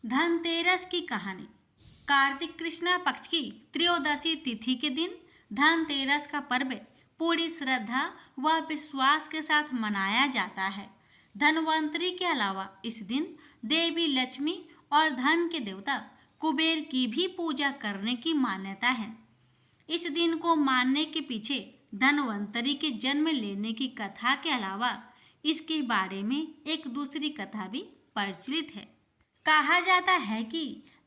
धनतेरस की कहानी। कार्तिक कृष्ण पक्ष की त्रयोदशी तिथि के दिन धनतेरस का पर्व पूरी श्रद्धा व विश्वास के साथ मनाया जाता है। धनवंतरी के अलावा इस दिन देवी लक्ष्मी और धन के देवता कुबेर की भी पूजा करने की मान्यता है। इस दिन को मानने के पीछे धनवंतरी के जन्म लेने की कथा के अलावा इसके बारे में एक दूसरी कथा भी प्रचलित है। कहा जाता है कि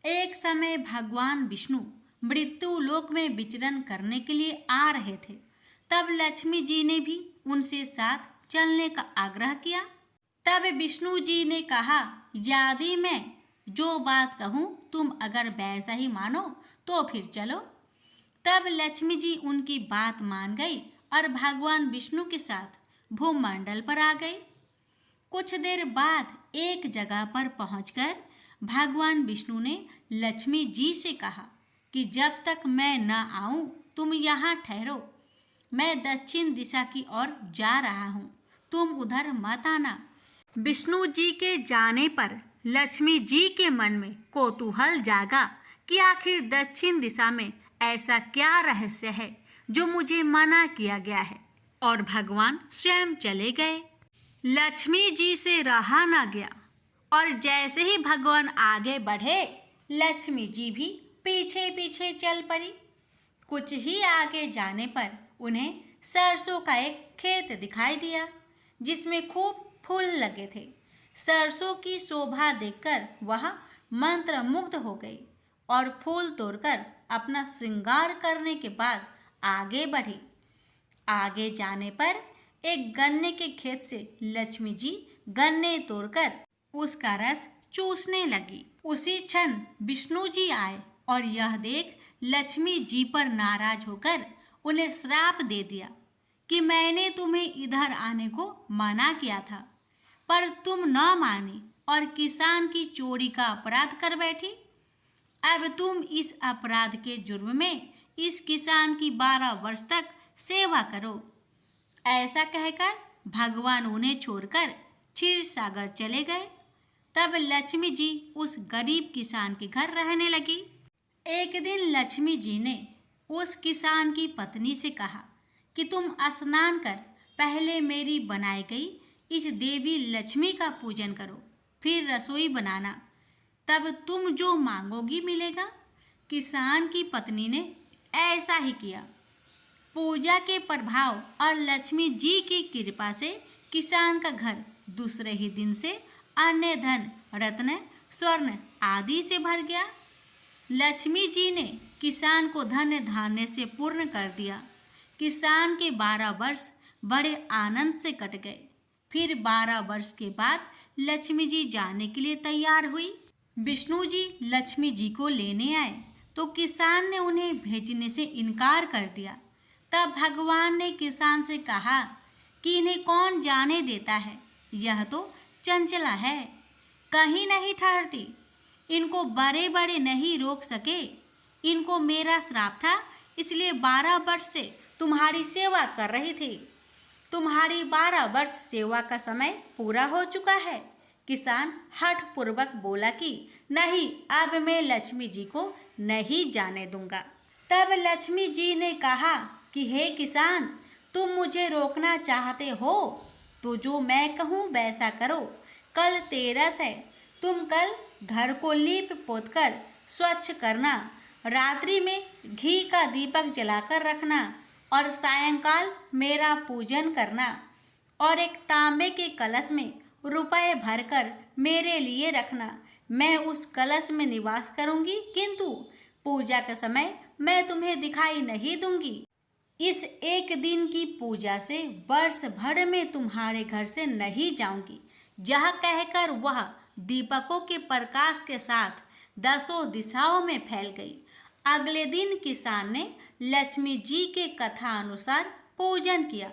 एक समय भगवान विष्णु मृत्यु लोक में विचरण करने के लिए आ रहे थे। तब लक्ष्मी जी ने भी उनसे साथ चलने का आग्रह किया। तब विष्णु जी ने कहा, यदि मैं जो बात कहूँ तुम अगर वैसा ही मानो तो फिर चलो। तब लक्ष्मी जी उनकी बात मान गई और भगवान विष्णु के साथ भूमंडल पर आ गई। कुछ देर बाद एक जगह पर पहुंचकर भगवान विष्णु ने लक्ष्मी जी से कहा कि जब तक मैं न आऊं तुम यहाँ ठहरो। मैं दक्षिण दिशा की ओर जा रहा हूँ, तुम उधर मत आना। विष्णु जी के जाने पर लक्ष्मी जी के मन में कौतूहल जागा कि आखिर दक्षिण दिशा में ऐसा क्या रहस्य है जो मुझे मना किया गया है, और भगवान स्वयं चले गए। लक्ष्मी जी से रहा न गया और जैसे ही भगवान आगे बढ़े लक्ष्मी जी भी पीछे पीछे चल पड़ी। कुछ ही आगे जाने पर उन्हें सरसों का एक खेत दिखाई दिया जिसमें खूब फूल लगे थे। सरसों की शोभा देखकर वह मंत्रमुग्ध हो गई और फूल तोड़कर अपना श्रृंगार करने के बाद आगे बढ़ी। आगे जाने पर एक गन्ने के खेत से लक्ष्मी जी गन्ने तोड़कर उसका रस चूसने लगी। उसी क्षण विष्णु जी आए और यह देख लक्ष्मी जी पर नाराज होकर उन्हें श्राप दे दिया कि मैंने तुम्हें इधर आने को मना किया था, पर तुम न मानी और किसान की चोरी का अपराध कर बैठी। अब तुम इस अपराध के जुर्म में इस किसान की 12 वर्ष तक सेवा करो। ऐसा कहकर भगवान उन्हें छोड़कर क्षीर सागर चले गए। तब लक्ष्मी जी उस गरीब किसान के घर रहने लगी। एक दिन लक्ष्मी जी ने उस किसान की पत्नी से कहा कि तुम स्नान कर पहले मेरी बनाई गई इस देवी लक्ष्मी का पूजन करो, फिर रसोई बनाना, तब तुम जो मांगोगी मिलेगा। किसान की पत्नी ने ऐसा ही किया। पूजा के प्रभाव और लक्ष्मी जी की कृपा से किसान का घर दूसरे ही दिन से अन्य धन, रत्न, स्वर्ण आदि से भर गया। लक्ष्मी जी ने किसान को धन धान्य से पूर्ण कर दिया। किसान के 12 वर्ष बड़े आनंद से कट गए। फिर 12 वर्ष के बाद लक्ष्मी जी जाने के लिए तैयार हुई। विष्णु जी लक्ष्मी जी को लेने आए तो किसान ने उन्हें भेजने से इनकार कर दिया। तब भगवान ने किसान से कहा कि इन्हें कौन जाने देता है, यह तो चंचला है, कहीं नहीं ठहरती, इनको बड़े बड़े नहीं रोक सके। इनको मेरा श्राप था, इसलिए 12 वर्ष से तुम्हारी सेवा कर रही थी। तुम्हारी 12 वर्ष सेवा का समय पूरा हो चुका है। किसान हठ पूर्वक बोला कि नहीं, अब मैं लक्ष्मी जी को नहीं जाने दूंगा। तब लक्ष्मी जी ने कहा कि हे किसान, तुम मुझे रोकना चाहते हो तो जो मैं कहूँ वैसा करो। कल तेरस है, तुम कल घर को लीप पोत कर स्वच्छ करना, रात्रि में घी का दीपक जलाकर रखना और सायंकाल मेरा पूजन करना, और एक तांबे के कलश में रुपए भरकर मेरे लिए रखना। मैं उस कलश में निवास करूंगी, किंतु पूजा के समय मैं तुम्हें दिखाई नहीं दूंगी। इस एक दिन की पूजा से वर्ष भर में तुम्हारे घर से नहीं जाऊंगी। यह कहकर वह दीपकों के प्रकाश के साथ 10 दिशाओं में फैल गई। अगले दिन किसान ने लक्ष्मी जी के कथा अनुसार पूजन किया।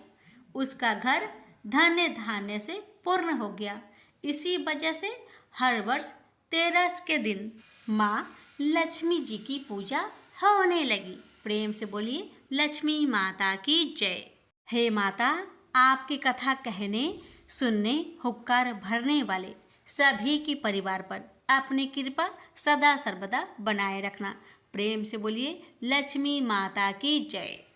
उसका घर धन्य धान्य से पूर्ण हो गया। इसी वजह से हर वर्ष तेरस के दिन माँ लक्ष्मी जी की पूजा होने लगी। प्रेम से बोलिए लक्ष्मी माता की जय। हे माता, आपकी कथा कहने, सुनने, हुक्कार भरने वाले सभी के परिवार पर अपनी कृपा सदा सर्वदा बनाए रखना। प्रेम से बोलिए लक्ष्मी माता की जय।